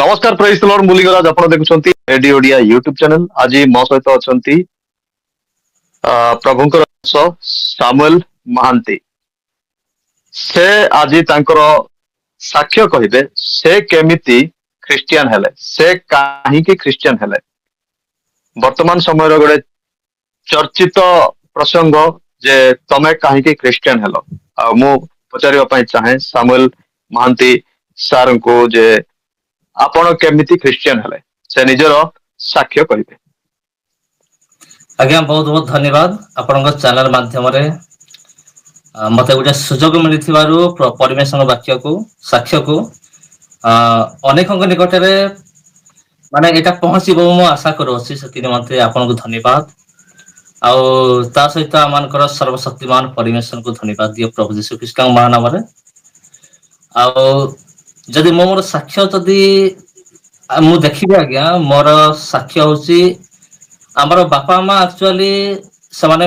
नमस्कार praise Lord मुलिगराज आपण देखुछंती AD Odia YouTube channel आज मो सहित अछंती प्रभुंकर सामुएल महांती से आज तांकर साक्ष्य कहिबे से केमिति ख्रिस्टियन हेले से काहे कि ख्रिस्टियन हेले वर्तमान समय गोटे चर्चित प्रसंग जे तमे काहे कि ख्रिस्टियन हेलो मु पचारिबा पई चाहे सामुएल महांती सार को जे आपण केमिति ख्रिस्टियन हेले से निजर साक्ष्य कहिबे। आज्ञा बहुत बहुत धन्यवाद आपन चैनल माध्यम मत गोटे सुजोग मिली परमेश्वर वाक्य को साक्ष्य को अनेक निकट में माने एटा पहुंची मु आशा करूँ से मत आपन को धन्यवाद आ सहित आम सर्वशक्तिमान परमेश्वर को धन्यवाद दियो प्रभु यीशु ख्रीष्ट महानाम आदि मो मोर साक्ष्य जदि मु देखिबे आज्ञा मोर साक्ष्य होची आमर बापा माँ एक्चुअली ସେମାନେ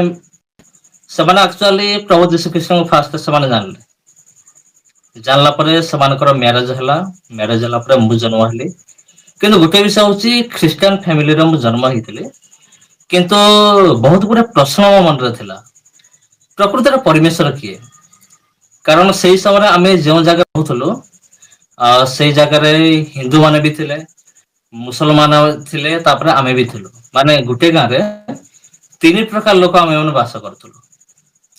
एक्चुअली प्रभु यीशु ख्रीष्ट को फास्ट ସେମାନେ जानला परे समानकर मैरिज हला परे मु जन्म हली किंतु गोटे विषय होची ख्रिस्टियन फैमिली रे मु जन्म हितले किंतु बहुत गुडे प्रश्न मो मन रे थिला प्रकृति रे परमेश्वर किए कारण सेही समय आमे जो जगह रहथलो से जगह रे हिंदू माने भी थिले मुसलमान थिले तापरे आमे भी थिलु माने गुटे गां रे तीन प्रकार लोक आमे माने वास करथलो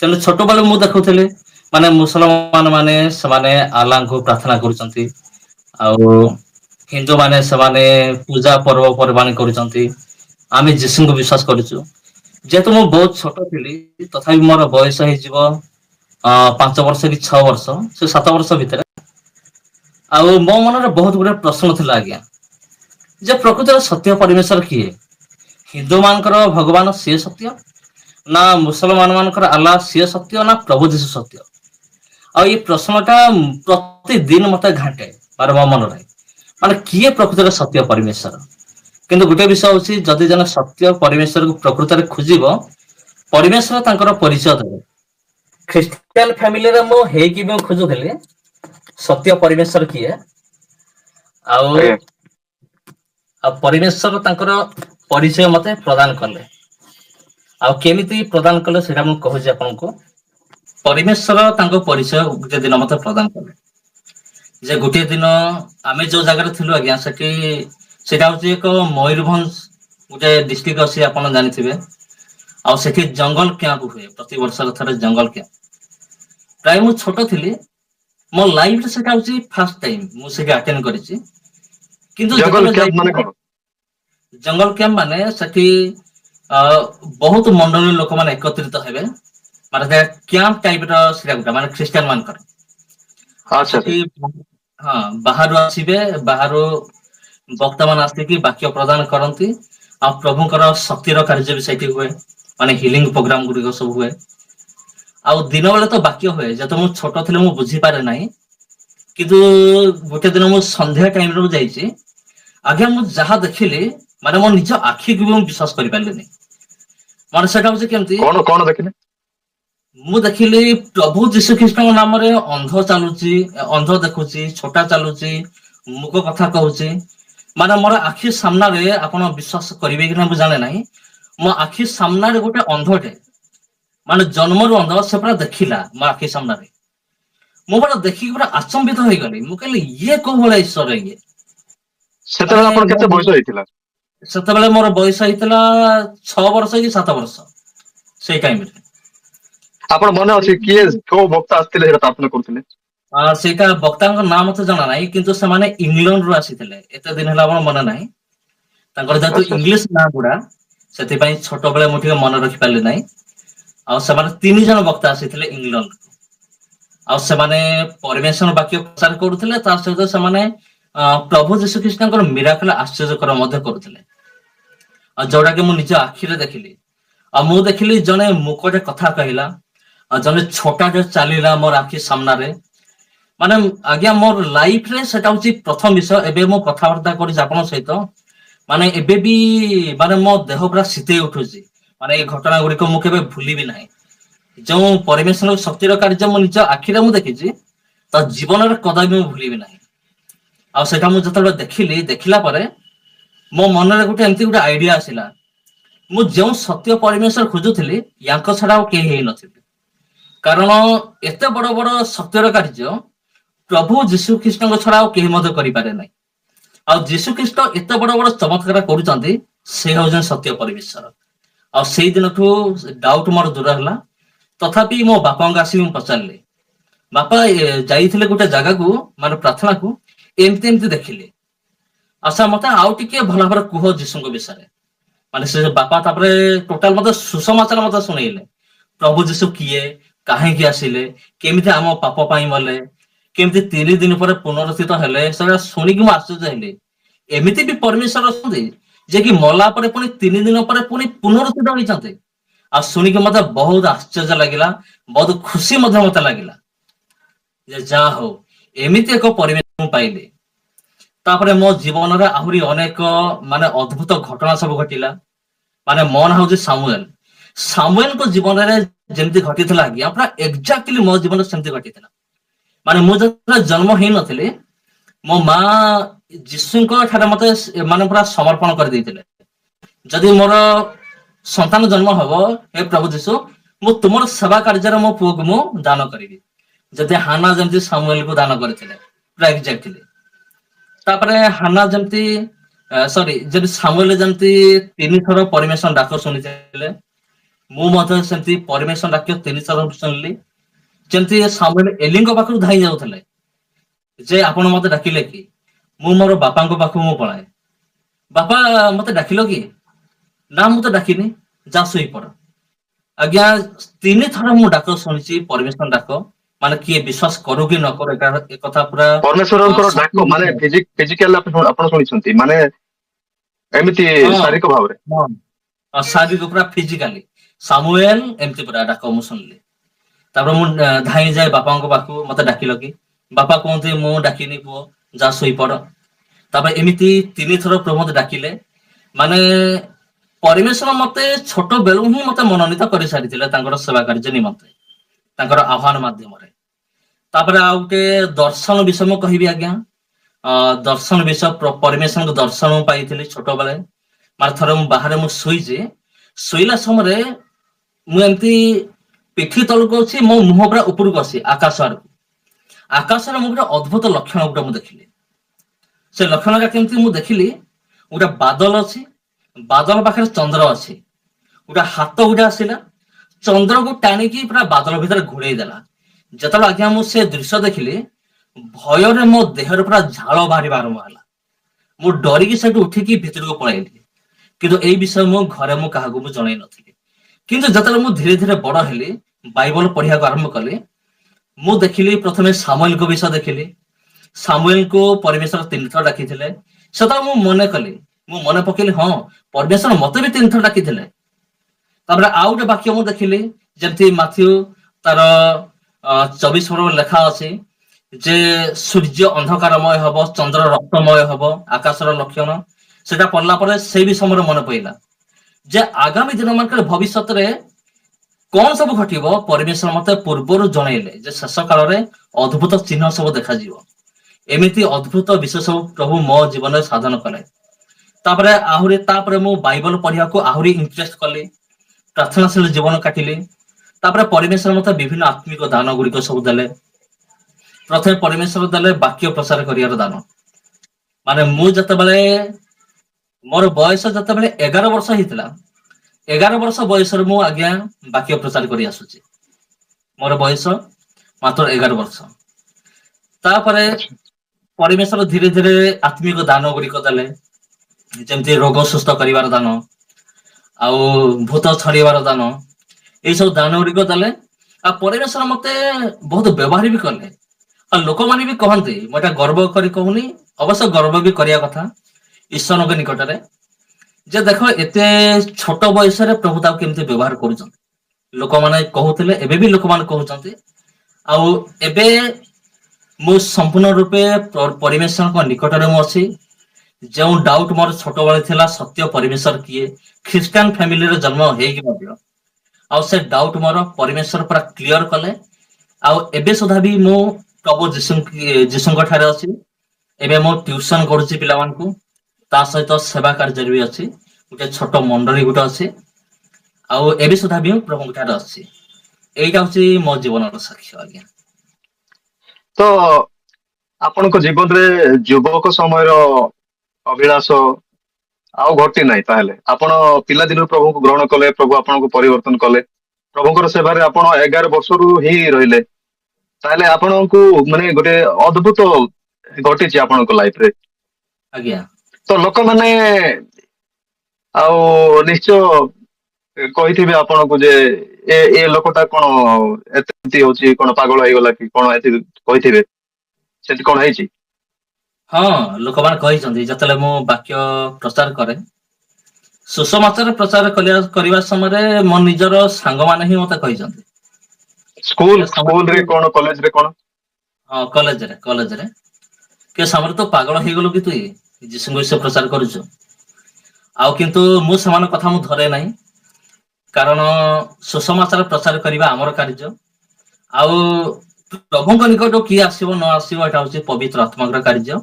तेणु छोट बेले मु देखुଥିଲି माने मुसलमान माने समाने आल्लाह को प्रार्थना करूचंती आउ हिंदू माने समाने पूजा पर्व पर्वाणी करूचंती आमे यीशु को विश्वास करूचु जेतु मु बहुत छोट थिली तथापि मोर बयस हे जीव 5 वर्ष कि 6 वर्ष से 7 वर्ष भितर आउ मो मन रे बहुत गुडे प्रश्न थिला आज्ञा जे प्रकृतिर सत्य परमेश्वर किए हिंदू मानकर भगवान सी सत्य ना मुसलमान मानकर अल्लाह सी सत्य ना प्रभु यीशु सत्य आ ये प्रश्नटा प्रतिदिन मते घाटे मार मो मन रे माने किए प्रकृतिर सत्य परमेश्वर किंतु गोटे विषय होची जदि जन सत्य परमेश्वर को प्रकृति रे खोजिबो परमेश्वर तांकर परिचय देबे ख्रिस्टियन फैमिली रे मो हे कि मो खोजुथले सत्य परमेश्वर किए आउ परमेश्वर तांकर परिचय मते प्रदान कले आ केमिति प्रदान कले सेटा मु कहूची आपन को परमेश्वर तांको परिचय गोटे दिन मते प्रदान कले जे गोटे दिन आमे जो जगह थिलु आज्ञा सेटा होची एक मयूरभंज गोटे डिस्ट्रिक्ट अछि आपन जानिथिबे आ सेठी जंगल कैंप हुए प्रति वर्ष थरे जंगल कैंप प्राय मु छोट थिली मो लाइफ रे सेटा होची फर्स्ट टाइम मु सेठी अटेंड करिछि किंतु जंगल कैंप माने सेठी बहुत मंडल लोक माने एकत्रित हेबे माने कैंप टाइप रो सेटा गुटा माने ख्रिस्टियन मानकर अच्छा हां बाहर आसीबे बाहर वक्ता मान आस्ते कि वाक्य प्रदान करंती आ प्रभुकर शक्तिर कार्य भी सेठी हुए माने हीलिंग प्रोग्राम गुडी सब हुए आ दिन बेले तो वाक्य हुए जत मु छोट थिले मु बुझी पारे नाही किंतु गोटे दिन मु संध्या टाइम रो जाईची आगे मु जहा देखिले माने मो निज आखि को विश्वास करि पारलेनी माने सेटा होचे केमती कोन कोन देखिले मु देखिली प्रभु यीशु ख्रीष्ट नाम रे अंध चालुची अंध देखुची छोटा चालुची मुको कथा कहूची माने मोर आखि सामना रे आपण विश्वास करिवे कि ना मु जाने नाही मो आखि सामना रे गोटे अंधटे माने जन्मरु अंध से पूरा देखिला मो आखि सामना रे मु पूरा देखि पूरा अचंबित होई गली मु कहली ये को भले ईश्वर रे ये सेतबेला आपण केते बयस होइतिला सेतबेले मोर बयस होइतिला 6 वर्ष कि 7 वर्ष सेई टाइम रे आपण मने अछि किए को भक्त आस्तिले हेता आपण करथिले सेटा वक्तांक नाम तो जाना नाही किंतु से माने इंग्लैंड रो आसीथिले एते दिन हला आपण मने नाही तांकर जेतु इंग्लिश ना गुडा सेति पई छोट बेले मुठिके मन रखि पाले नाही आ से माने 3 जन वक्ता आसीथिले इंग्लैंड आ से माने परमेश्वर वाक्य प्रचार करथिले ता सहित से माने प्रभु यीशु ख्रीष्टकर मिराकल आश्चर्यकर मध्य करथिले आ जोडा के मु निज आखि रे देखिली आ मु देखिली जने मुकोटे कथा कहिला आ जने छोटा जे चालीला मोर आखि सामना रे माने आज्ञा मोर लाइफ रे सेटा होची प्रथम विषय एबे मो कथा वार्ता करि आपन सहित माने एबे भी माने मो देह पूरा सीते उठुची माने ए घटना गुडी को मु केबे भूली भी नाही जो परमेश्वर शक्तिर कार्य मु निज आखि रे मु देखिची त जीवन रे कदाबी मु भूली भी नाही ଆଉ ସେଟା ମୁଁ ଯେତେବେଳେ ଦେଖିଲା ପରେ ମୋ ମନରେ ଗୋଟେ ଏମିତି ଗୋଟେ ଆଇଡିଆ ଆସିଲା, ମୁଁ ଯେଉଁ ସତ୍ୟ ପରମେଶ୍ୱର ଖୋଜୁଥିଲି ୟାଙ୍କ ଛଡା ଆଉ କେହି ହେଇନଥିଲେ। କାରଣ ଏତେ ବଡ ବଡ ସତ୍ୟର କାର୍ଯ୍ୟ ପ୍ରଭୁ ଯୀଶୁ ଖ୍ରୀଷ୍ଟଙ୍କ ଛଡା ଆଉ କେହି ମଧ୍ୟ କରିପାରେ ନାହିଁ। ଆଉ ଯୀଶୁ ଖ୍ରୀଷ୍ଟ ଏତେ ବଡ ବଡ ଚମତ୍କାର କରୁଛନ୍ତି, ସେ ହଉଛନ୍ତି ସତ୍ୟ ପରମେଶ୍ୱର। ଆଉ ସେଇ ଦିନଠୁ ଡାଉଟ ମୋର ଦୂର ହେଲା। ତଥାପି ମୋ ବାପାଙ୍କୁ ଆସିକି ମୁଁ ପଚାରିଲି, ବାପା ଯାଇଥିଲେ ଗୋଟେ ଜାଗାକୁ ମାନେ ପ୍ରାର୍ଥନାକୁ, ଏମିତି ଏମିତି ଦେଖିଲେ, ଆଚ୍ଛା ମତେ ଆଉ ଟିକେ ଭଲ ଭାବରେ କୁହ ଯୀଶୁଙ୍କ ବିଷୟରେ। ମାନେ ସେ ବାପା ତାପରେ ଟୋଟାଲ ମତେ ସୁସମାଚାର ମତେ ଶୁଣେଇଲେ। ପ୍ରଭୁ ଯୀଶୁ କିଏ, କାହିଁକି ଆସିଲେ, କେମିତି ଆମ ପାପ ପାଇଁ ମଲେ, କେମିତି 3 ଦିନ ପରେ ପୁନରୁତ୍ଥିତ ହେଲେ, ସେଟା ଶୁଣିକି ମୁଁ ଆଶ୍ଚର୍ଯ୍ୟ ହେଲି। ଏମିତି ବି ପରମେଶ୍ୱର ଅଛନ୍ତି ଯେ କି ମଲା ପରେ ପୁଣି 3 ଦିନ ପରେ ପୁଣି ପୁନରୁତ୍ଥିତ ହୋଇଛନ୍ତି। ଆଉ ଶୁଣିକି ମତେ ବହୁତ ଆଶ୍ଚର୍ଯ୍ୟ ଲାଗିଲା, ବହୁତ ଖୁସି ମଧ୍ୟ ମତେ ଲାଗିଲା ଯେ ଯାହା ହଉ ଏମିତି ଏକ ପରିବେଶ ମୁଁ ପାଇଲି। ତାପରେ ମୋ ଜୀବନରେ ଆହୁରି ଅନେକ ମାନେ ଅଦ୍ଭୁତ ଘଟଣା ସବୁ ଘଟିଲା। ମାନେ ମୋ ନାଁ ହଉଛି ସାମୁଏଲ। ସାମୁଏଲଙ୍କ ଜୀବନରେ ଯେମିତି ଘଟିଥିଲା ଆଜ୍ଞା, ପୁରା ଏକ୍ଜାକ୍ଟଲି ମୋ ଜୀବନରେ ସେମିତି ଘଟିଥିଲା। ମାନେ ମୁଁ ଯେତେବେଳେ ଜନ୍ମ ହେଇନଥିଲି, ମୋ ମା ଯୀଶୁଙ୍କ ଠାରେ ମତେ ମାନେ ପୁରା ସମର୍ପଣ କରିଦେଇଥିଲେ। ଯଦି ମୋର ସନ୍ତାନ ଜନ୍ମ ହବ, ହେ ପ୍ରଭୁ ଯୀଶୁ, ମୁଁ ତୁମର ସେବା କାର୍ଯ୍ୟରେ ମୋ ପୁଅକୁ ମୁଁ ଦାନ କରିବି। ଯଦି ହାନା ଯେମିତି ସାମୁଏଲକୁ ଦାନ କରିଥିଲେ, ପୁରା ଏକ୍ଜାକ୍ଟଲି। ତାପରେ ହାନା ଯେମିତି ଯଦି ସାମୁଏଲ ଯେମିତି 3 ଥର ପରମେଶ୍ୱର ଡାକ ଶୁଣିଥିଲେ, ମୁଁ ମଧ୍ୟ ସେମିତି ପରମେଶ୍ୱର ଡାକ 3 ଥର ଶୁଣିଲି। ଯେମିତି ସାମୁଏଲ ଏଲିଙ୍କ ପାଖରୁ ଧାଇଁ ଯାଉଥିଲେ ଯେ ଆପଣ ମତେ ଡାକିଲେ କି? ମୁଁ ମୋର ବାପାଙ୍କ ପାଖକୁ ମୁଁ ପଳାଏ। ବାପା ମତେ ଡାକିଲ କି? ନା ମୁଁ ତ ଡାକିନି, ଯା ଶୋଇପଡ। ଆଜ୍ଞା 3 ଥର ମୁଁ ଡାକ ଶୁଣିଛି, ପରମେଶ୍ୱର ଡାକ। ମାନେ କିଏ ବିଶ୍ୱାସ କରୁ କି ନ କରୁ, ଏ କଥା ପୁରା ପରମେଶ୍ୱରଙ୍କର ସତ୍ୟ ଡାକ ମାନେ ବିଷୟ। ଫିଜିକାଲ ଆପଣ ଶୁଣିଛନ୍ତି, ମାନେ ଏମିତି ହଁ ଶାରୀରିକ ଭାବରେ। ହଁ, ଶାରୀରିକ ପୁରା ଫିଜିକାଲି ସାମୁଏଲ ଏମିତି ପୁରା ଡାକ ମୁଁ ଶୁଣିଲି। ତାପରେ ମୁଁ ଧାଇଁ ଯାଏ ବାପାଙ୍କ ପାଖକୁ, ମତେ ଡାକିଲ କି? ବାପା କୁହନ୍ତି ମୁଁ ଡାକିନି ପୁଅ, ଯା ଶୋଇପଡ। ତାପରେ ଏମିତି 3 ଥର ପ୍ରଭୁ ମତେ ଡାକିଲେ। ମାନେ ପରମେଶ୍ୱର ମତେ ଛୋଟ ବେଳୁ ହିଁ ମତେ ମନୋନୀତ କରିସାରିଥିଲେ ତାଙ୍କର ସେବା କାର୍ଯ୍ୟ ନିମନ୍ତେ, ତାଙ୍କର ଆହ୍ୱାନ ମାଧ୍ୟମରେ। ତାପରେ ଆଉ ଗୋଟେ ଦର୍ଶନ ବିଷୟ ମୁଁ କହିବି ଆଜ୍ଞା। ଦର୍ଶନ ବିଷୟ, ପରମେଶ୍ୱରଙ୍କ ଦର୍ଶନ ମୁଁ ପାଇଥିଲି ଛୋଟବେଳେ। ମାନେ ଥରେ ମୁଁ ବାହାରେ ମୁଁ ଶୋଇଛି, ଶୋଇଲା ସମୟରେ ମୁଁ ଏମିତି ପିଠି ତଳକୁ ଅଛି, ମୋ ମୁହଁ ପୁରା ଉପରକୁ ଅଛି ଆକାଶ ଆଡକୁ। ଆକାଶରେ ମୁଁ ଗୋଟେ ଅଦ୍ଭୁତ ଲକ୍ଷଣ ଗୋଟେ ମୁଁ ଦେଖିଲି। ସେ ଲକ୍ଷଣଟା କେମିତି ମୁଁ ଦେଖିଲି, ଗୋଟେ ବାଦଲ ଅଛି, ବାଦଲ ପାଖରେ ଚନ୍ଦ୍ର ଅଛି। ଗୋଟେ ହାତ ଗୋଟେ ଆସିଲା, ଚନ୍ଦ୍ରକୁ ଟାଣିକି ପୁରା ବାଦଲ ଭିତରେ ଘୋଡେଇ ଦେଲା। ଯେତେବେଳେ ଆଜ୍ଞା ମୁଁ ସେ ଦୃଶ୍ୟ ଦେଖିଲି, ଭୟରେ ମୋ ଦେହରେ ପୁରା ଝାଳ ବାହାରିବା ଆରମ୍ଭ ହେଲା। ମୁଁ ଡରିକି ସେଠୁ ଉଠିକି ଭିତରକୁ ପଳେଇଲି। କିନ୍ତୁ ଏଇ ବିଷୟ ମୁଁ ଘରେ ମୁଁ କାହାକୁ ମୁଁ ଜଣେଇ ନଥିଲି। କିନ୍ତୁ ଯେତେବେଳେ ମୁଁ ଧୀରେ ଧୀରେ ବଡ ହେଲି, ବାଇବଲ ପଢିବାକୁ ଆରମ୍ଭ କଲି, ମୁଁ ଦେଖିଲି ପ୍ରଥମେ ସାମୁଏଲଙ୍କ ବିଷୟ ଦେଖିଲି। ସାମୁଏଲଙ୍କୁ ପରମେଶ୍ୱର 3 ଥର ଡାକିଥିଲେ। ସେତେବେଳେ ମୁଁ ମନେ କଲି, ମୁଁ ମନେ ପକେଇଲି, ହଁ ପରମେଶ୍ୱର ମତେ ବି 3 ଥର ଡାକିଥିଲେ। ତାପରେ ଆଉ ଗୋଟେ ବାକ୍ୟ ମୁଁ ଦେଖିଲି, ଯେମିତି ମାଥ୍ୟୁ ତାର 24 ଲେଖା ଅଛି ଯେ ସୂର୍ଯ୍ୟ ଅନ୍ଧକାରମୟ ହବ, ଚନ୍ଦ୍ର ରକ୍ତମୟ ହବ, ଆକାଶର ଲକ୍ଷଣ। ସେଟା ପଢିଲା ପରେ ସେଇ ବି ସମୟରେ ମନେ ପଡିଲା ଯେ ଆଗାମୀ ଦିନ ମାନଙ୍କରେ ଭବିଷ୍ୟତରେ କଣ ସବୁ ଘଟିବ, ପରମେଶ୍ୱର ମତେ ପୂର୍ବରୁ ଜଣେଇଲେ ଯେ ଶେଷ କାଳରେ ଅଦ୍ଭୁତ ଚିହ୍ନ ସବୁ ଦେଖାଯିବ। ଏମିତି ଅଦ୍ଭୁତ ବିଷୟ ସବୁ ପ୍ରଭୁ ମୋ ଜୀବନରେ ସାଧନ କଲେ। ତାପରେ ମୁଁ ବାଇବଲ ପଢିବାକୁ ଆହୁରି ଇଣ୍ଟରେଷ୍ଟ କଲି, ପ୍ରାର୍ଥନାଶୀଳ ଜୀବନ କାଟିଲି। ତାପରେ ପରମେଶ୍ୱର ମତେ ବିଭିନ୍ନ ଆତ୍ମିକ ଦାନ ଗୁଡିକ ସବୁ ଦେଲେ। ପ୍ରଥମେ ପରମେଶ୍ୱର ଦେଲେ ବାକ୍ୟ ପ୍ରଚାର କରିବାର ଦାନ। ମାନେ ମୁଁ ଯେତେବେଳେ, ମୋର ବୟସ ଯେତେବେଳେ 11 ବର୍ଷ ହେଇଥିଲା, 11 ବର୍ଷ ବୟସରେ ମୁଁ ଆଜ୍ଞା ବାକ୍ୟ ପ୍ରଚାର କରି ଆସୁଛି। ମୋର ବୟସ ମାତ୍ର 11 ବର୍ଷ। ତାପରେ ଆଚ୍ଛା। ପରମେଶ୍ୱର ଧୀରେ ଧୀରେ ଆତ୍ମିକ ଦାନ ଗୁଡିକ ଦେଲେ। ଯେମିତି ରୋଗ ସୁସ୍ଥ କରିବାର ଦାନ, ଆଉ ଭୂତ ଛଡେଇବାର ଦାନ, ଏଇ ସବୁ ଦାନ ଗୁଡିକ ଦେଲେ। ଆଉ ପରମେଶ୍ୱର ମତେ ବହୁତ ବ୍ୟବହାର ବି କଲେ। ଆଉ ଲୋକମାନେ ବି କହନ୍ତି, ମୁଁ ଏଟା ଗର୍ବ କରି କହୁନି, ଅବଶ୍ୟ ଗର୍ବ ବି କରିବା କଥା ଈଶ୍ୱରଙ୍କ ନିକଟରେ, ଯେ ଦେଖ ଏତେ ଛୋଟ ବୟସରେ ପ୍ରଭୁ ତାକୁ କେମିତି ବ୍ୟବହାର କରୁଛନ୍ତି। ଲୋକମାନେ କହୁଥିଲେ, ଏବେ ବି ଲୋକମାନେ କହୁଛନ୍ତି। ଆଉ ଏବେ ମୁଁ ସମ୍ପୂର୍ଣ୍ଣ ରୂପେ ପରମେଶ୍ୱରଙ୍କ ନିକଟରେ ମୁଁ ଅଛି। ଯେଉଁ ଡାଉଟ ମୋର ଛୋଟବେଳେ ଥିଲା, ସତ୍ୟ ପରମେଶ୍ୱର କିଏ, ଖ୍ରୀଷ୍ଟିଆନ ଫ୍ୟାମିଲିରେ ଜନ୍ମ ହେଇକି ମଧ୍ୟ, ଆଉ ସେ ଡାଉଟ ମୋର ପରମେଶ୍ୱର ପୁରା କ୍ଲିୟର କଲେ। ଆଉ ଏବେ ସୁଦ୍ଧା ବି ମୁଁ ପ୍ରଭୁ ଯୀଶୁଙ୍କ ଠାରେ ଅଛି। ଏବେ ମୁଁ ଟ୍ୟୁସନ କରୁଛି ପିଲାମାନଙ୍କୁ, ତା ସହିତ ସେବା କାର୍ଯ୍ୟରେ ବି ଅଛି, ଗୋଟେ ଛୋଟ ମଣ୍ଡଳୀ ଗୋଟେ ଅଛି, ଆଉ ଏବେ ସୁଦ୍ଧା ବି ମୁଁ ପ୍ରଭୁଙ୍କ ଠାରେ ଅଛି। ଏଇଟା ହଉଛି ମୋ ଜୀବନର ସାକ୍ଷ୍ୟ ଆଜ୍ଞା। ତ ଆପଣଙ୍କ ଜୀବନରେ ଯୁବକ ସମୟର ଅଭିଳାଷ ଆଉ ଘଟି ନାହିଁ ତାହେଲେ? ଆପଣ ପିଲାଦିନରୁ ପ୍ରଭୁଙ୍କୁ ଗ୍ରହଣ କଲେ, ପ୍ରଭୁ ଆପଣଙ୍କୁ ପରିବର୍ତ୍ତନ କଲେ, ପ୍ରଭୁଙ୍କର ସେବାରେ ଆପଣ 11 ବର୍ଷରୁ ହିଁ ରହିଲେ, ତାହେଲେ ଆପଣଙ୍କୁ ମାନେ ଗୋଟେ ଅଦ୍ଭୁତ ଘଟିଛି ଆପଣଙ୍କ ଲାଇଫରେ। ଆଜ୍ଞା। ତ ଲୋକମାନେ ଆଉ ନିଶ୍ଚୟ କହିଥିବେ ଆପଣଙ୍କୁ ଯେ ଏ ଲୋକଟା କଣ ଏମିତି ହଉଛି, କଣ ପାଗଳ ହେଇଗଲା କି କଣ, ଏତି କହିଥିବେ, ସେଠି କଣ ହେଇଛି? ହଁ, ଲୋକମାନେ କହିଛନ୍ତି ଯେତେବେଳେ ମୁଁ ବାକ୍ୟ ପ୍ରଚାର କରେ, ସୁସମାଚାର ପ୍ରଚାର କରିବା ସମୟରେ ମୋ ନିଜର ସାଙ୍ଗମାନେ ହିଁ ମତେ କହିଛନ୍ତି। ଏ ସ୍କୁଲରେ ସମସ୍ତେ କଣ, କଲେଜରେ କଣ? ହଁ, କଲେଜରେ କେ ସମୟରେ ତ ପାଗଳ ହେଇଗଲୁ କି ତୁଇ ଯୀଶୁଙ୍କ ବିଷୟ ପ୍ରଚାର କରୁଛୁ। ଆଉ କିନ୍ତୁ ମୁଁ ସେମାନଙ୍କ କଥା ମୁଁ ଧରେ ନାହିଁ, କାରଣ ସୁସମାଚାର ପ୍ରଚାର କରିବା ଆମର କାର୍ଯ୍ୟ। ଆଉ ପ୍ରଭୁଙ୍କ ନିକଟକୁ କିଏ ଆସିବ ନ ଆସିବ ଏଟା ହଉଛି ପବିତ୍ର ଆତ୍ମାଙ୍କର କାର୍ଯ୍ୟ।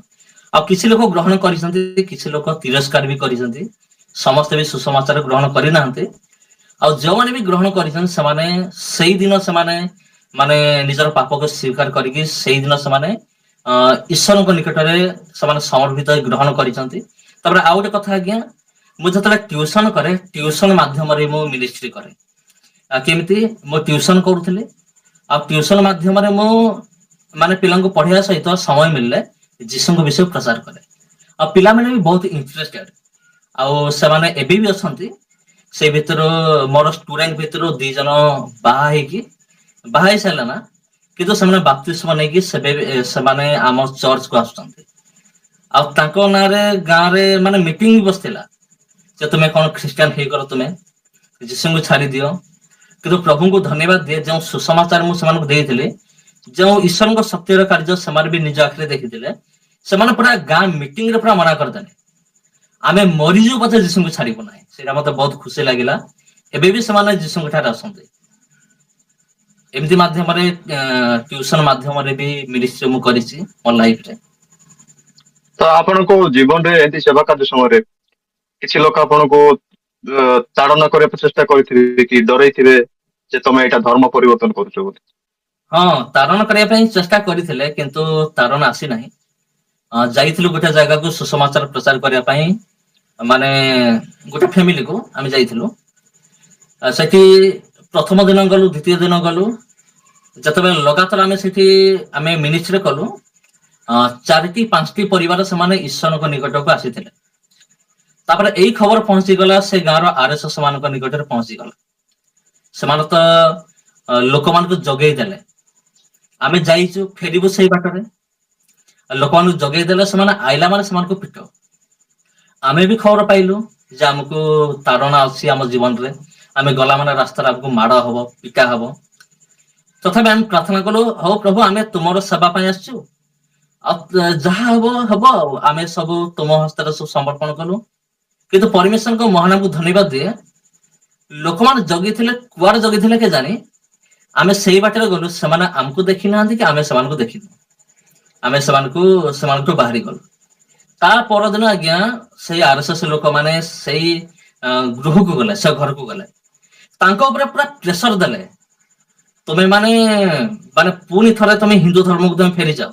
ଆଉ କିଛି ଲୋକ ଗ୍ରହଣ କରିଛନ୍ତି, କିଛି ଲୋକ ତିରସ୍କାର ବି କରିଛନ୍ତି, ସମସ୍ତେ ବି ସୁସମାଚାର ଗ୍ରହଣ କରିନାହାନ୍ତି। ଆଉ ଯୋଉମାନେ ବି ଗ୍ରହଣ କରିଛନ୍ତି ସେମାନେ ସେଇଦିନ ସେମାନେ ମାନେ ନିଜର ପାପକୁ ସ୍ୱୀକାର କରିକି ସେଇଦିନ ସେମାନେ ଈଶ୍ୱରଙ୍କ ନିକଟରେ ସେମାନେ ସମର୍ପିତ ଗ୍ରହଣ କରିଛନ୍ତି। ତାପରେ ଆଉ ଗୋଟେ କଥା ଆଜ୍ଞା, ମୁଁ ଯେତେବେଳେ ଟ୍ୟୁସନ କରେ, ଟ୍ୟୁସନ ମାଧ୍ୟମରେ ମୁଁ ମିନିଷ୍ଟ୍ରି କରେ। ଆଉ କେମିତି ମୁଁ ଟ୍ୟୁସନ କରୁଥିଲି, ଆଉ ଟ୍ୟୁସନ ମାଧ୍ୟମରେ ମୁଁ ମାନେ ପିଲାଙ୍କୁ ପଢେଇବା ସହିତ ସମୟ ମିଳିଲେ ଯୀଶୁଙ୍କ ବିଷୟ ପ୍ରଚାର କରେ। ଆଉ ପିଲାମାନେ ବି ବହୁତ ଇଣ୍ଟରେଷ୍ଟେଡ, ଆଉ ସେମାନେ ଏବେ ବି ଅଛନ୍ତି। ସେଇ ଭିତରୁ ମୋର ଷ୍ଟୁଡେଣ୍ଟ ଭିତରୁ 2 ଜଣ ବାହା ହେଇକି ବାହା ହେଇ ସାରିଲା ନା, କିନ୍ତୁ ସେମାନେ ବାପ୍ତିସ୍ମ ନେଇକି ସେମାନେ ଆମ ଚର୍ଚ୍ଚ କୁ ଆସୁଛନ୍ତି। ଆଉ ତାଙ୍କ ନାଁରେ ଗାଁ ରେ ମାନେ ମିଟିଂ ବସିଥିଲା ଯେ ତୁମେ କଣ ଖ୍ରୀଷ୍ଟିଆନ ହେଇଗଲ, ତୁମେ ଯୀଶୁଙ୍କୁ ଛାଡି ଦିଅ। କିନ୍ତୁ ପ୍ରଭୁଙ୍କୁ ଧନ୍ୟବାଦ ଦିଏ, ଯେଉଁ ସୁସମାଚାର ମୁଁ ସେମାନଙ୍କୁ ଦେଇଥିଲି, ଯେଉଁ ଈଶ୍ୱରଙ୍କ ସତ୍ୟର କାର୍ଯ୍ୟ ସେମାନେ ବି ନିଜ ଆଖିରେ ଦେଖିଥିଲେ, ସେମାନେ ପୁରା ଗାଁ ମିଟିଂ ରେ ପୁରା ମନା କରିଦେଲେ ଆମେ ମରିଯିବୁ ପଛେ ଯୀଶୁଙ୍କୁ ଛାଡିବୁ ନାହିଁ। ସେଇଟା ମତେ ବହୁତ ଖୁସି ଲାଗିଲା। ଏବେ ବି ସେମାନେ ଯୀଶୁଙ୍କ ଠାରେ ଆସନ୍ତି। ଏମିତି ମାଧ୍ୟମରେ ଟ୍ୟୁସନ ମାଧ୍ୟମରେ ବି ମିନିଷ୍ଟ୍ରି ମୁଁ କରିଛି ମୋ ଲାଇଫରେ। ତ ଆପଣଙ୍କ ଜୀବନରେ ଏମିତି ସେବା କାର୍ଯ୍ୟ ସମୟରେ କିଛି ଲୋକ ଆପଣଙ୍କୁ ତାଡନା କରିବାକୁ ଚେଷ୍ଟା କରିଥିବେ କି ଡରେଇଥିବେ ଯେ ତମେ ଏଇଟା ଧର୍ମ ପରିବର୍ତ୍ତନ କରୁଛ ବୋଲି? ହଁ, ତାରଣ କରିବା ପାଇଁ ଚେଷ୍ଟା କରିଥିଲେ, କିନ୍ତୁ ତାରଣ ଆସିନାହିଁ। ଯାଇଥିଲୁ ଗୋଟେ ଜାଗାକୁ ସୁସମାଚାର ପ୍ରଚାର କରିବା ପାଇଁ, ମାନେ ଗୋଟେ ଫ୍ୟାମିଲିକୁ ଆମେ ଯାଇଥିଲୁ। ସେଠି ପ୍ରଥମ ଦିନ ଗଲୁ, ଦ୍ଵିତୀୟ ଦିନ ଗଲୁ, ଯେତେବେଳେ ଲଗାତାର ଆମେ ମିନିଷ୍ଟ୍ରି କଲୁ, 4ଟି 5ଟି ପରିବାର ସେମାନେ ଈଶ୍ୱରଙ୍କ ନିକଟକୁ ଆସିଥିଲେ। ତାପରେ ଏଇ ଖବର ପହଞ୍ଚିଗଲା ସେ ଗାଁର ଆରଏସଏସ ମାନଙ୍କ ନିକଟରେ ପହଞ୍ଚିଗଲା। ସେମାନେ ତ ଲୋକମାନଙ୍କୁ ଜଗେଇ ଦେଲେ। ଆମେ ଯାଇଛୁ, ଫେରିବୁ ସେଇ ବାଟରେ, ଲୋକମାନଙ୍କୁ ଜଗେଇ ଦେଲେ, ସେମାନେ ଆଇଲା ମାନେ ସେମାନଙ୍କୁ ପିଟ। ଆମେ ବି ଖବର ପାଇଲୁ ଯେ ଆମକୁ ତାଡନା ଅଛି ଆମ ଜୀବନରେ, ଆମେ ଗଲା ମାନେ ରାସ୍ତାରେ ଆମକୁ ମାଡ ହବ, ପିଟା ହବ। ତଥାପି ଆମେ ପ୍ରାର୍ଥନା କଲୁ, ହଉ ପ୍ରଭୁ ଆମେ ତୁମର ସେବା ପାଇଁ ଆସିଛୁ, ଆଉ ଯାହା ହବ ହବ, ଆଉ ଆମେ ସବୁ ତୁମ ହସ୍ତରେ ସବୁ ସମର୍ପଣ କଲୁ। କିନ୍ତୁ ପରମେଶ୍ୱରଙ୍କ ମହାନାମକୁ ଧନ୍ୟବାଦ ଦିଏ, ଲୋକମାନେ ଜଗିଥିଲେ, କୁଆଡେ ଜଗିଥିଲେ କେଜାଣି, ଆମେ ସେଇ ବାଟରେ ଗଲୁ, ସେମାନେ ଆମକୁ ଦେଖି ନାହାନ୍ତି କି ଆମେ ସେମାନଙ୍କୁ ଦେଖିନୁ। ଆମେ ସେମାନଙ୍କଠୁ ବାହାରି ଗଲୁ। ତା ପରଦିନ ଆଜ୍ଞା ସେଇ ଆରଏସଏସ ଲୋକମାନେ ସେଇ ଗୃହକୁ ଗଲେ, ସେ ଘରକୁ ଗଲେ, ତାଙ୍କ ଉପରେ ପୁରା ପ୍ରେସର ଦେଲେ, ତୁମେ ମାନେ ପୁଣି ଥରେ ତମେ ହିନ୍ଦୁ ଧର୍ମକୁ ତମେ ଫେରିଯାଅ।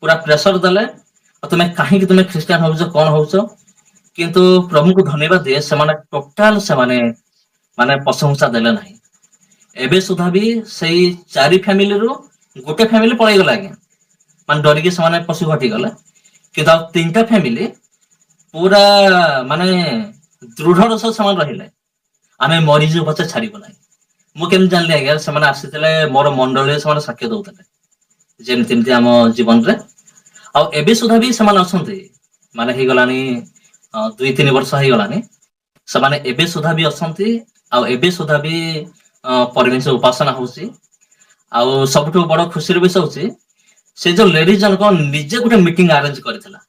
ପୁରା ପ୍ରେସର ଦେଲେ, ଆଉ ତମେ କାହିଁକି ତୁମେ ଖ୍ରୀଷ୍ଟିଆନ ହଉଛ, କଣ ହଉଛ? କିନ୍ତୁ ପ୍ରଭୁଙ୍କୁ ଧନ୍ୟବାଦ ଦିଏ, ସେମାନେ ଟୋଟାଲ ସେମାନେ ମାନେ ପ୍ରଶଂସା ଦେଲେ ନାହିଁ। ଏବେ ସୁଦ୍ଧା ବି ସେଇ 4 ଫ୍ୟାମିଲିରୁ ଗୋଟେ ଫ୍ୟାମିଲି ପଳେଇଗଲା ଆଜ୍ଞା, ମାନେ ଡରିକି ସେମାନେ ପଶୁ ହଟିଗଲେ, କିନ୍ତୁ ଆଉ 3ଟା ଫ୍ୟାମିଲି ପୁରା ମାନେ ଦୃଢର ସହ ସେମାନେ ରହିଲେ, ଆମେ ମରିଯିବୁ ପଛେ ଛାଡିବୁ ନାହିଁ। ମୁଁ କେମିତି ଜାଣିଲି ଆଜ୍ଞା, ସେମାନେ ଆସିଥିଲେ ମୋର ମଣ୍ଡଳୀରେ ସେମାନେ ସାକ୍ଷ୍ୟ ଦଉଥିଲେ। ଯେମିତି ଏମିତି ଆମ ଜୀବନରେ, ଆଉ ଏବେ ସୁଦ୍ଧା ବି ସେମାନେ ଅଛନ୍ତି, ମାନେ ହେଇଗଲାଣି 2-3 ବର୍ଷ ହେଇଗଲାଣି, ସେମାନେ ଏବେ ସୁଦ୍ଧା ବି ଅଛନ୍ତି, ଆଉ ଏବେ ସୁଦ୍ଧା ବି ପରିବେଶ ଉପାସନା ହଉଛି। ଆଉ ସବୁଠୁ ବଡ ଖୁସିର ବିଷୟ ହଉଛି, ସେ ଯୋଉ ଲେଡିଜ ଜଣକ ନିଜେ ଗୋଟେ ମିଟିଂ ଆରେଞ୍ଜ କରିଥିଲା,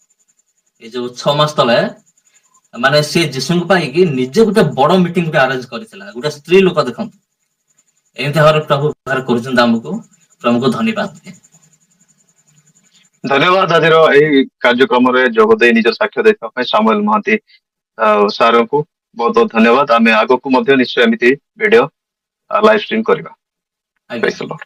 ଏଇ ଯୋଉ 6 ମାସ ତଳେ, ମାନେ ସେ ଯୀଶୁଙ୍କୁ ପାଇକି ନିଜେ ଗୋଟେ ବଡ ମିଟିଂ ଗୋଟେ ଆରେଞ୍ଜ କରିଥିଲା, ଗୋଟେ ସ୍ତ୍ରୀ ଲୋକ ଦେଖନ୍ତୁ। ଏମିତି ଭାବରେ ପ୍ରଭୁ ବ୍ୟବହାର କରୁଛନ୍ତି ଆମକୁ, ପ୍ରଭୁଙ୍କୁ ଧନ୍ୟବାଦ। ଧନ୍ୟବାଦ ଆଜିର ଏହି କାର୍ଯ୍ୟକ୍ରମରେ ଯୋଗ ଦେଇ ନିଜ ସାକ୍ଷ୍ୟ ଦେଇଥିବା ପାଇଁ ସାମୁଏଲ ମହାନ୍ତି ସାରଙ୍କୁ ବହୁତ ବହୁତ ଧନ୍ୟବାଦ। ଆମେ ଆଗକୁ ମଧ୍ୟ ନିଶ୍ଚୟ ଏମିତି ଭିଡିଓ ଲାଇଭ ଷ୍ଟ୍ରିମ୍ କରିବା। ଆଜ୍ଞା। Praise the Lord.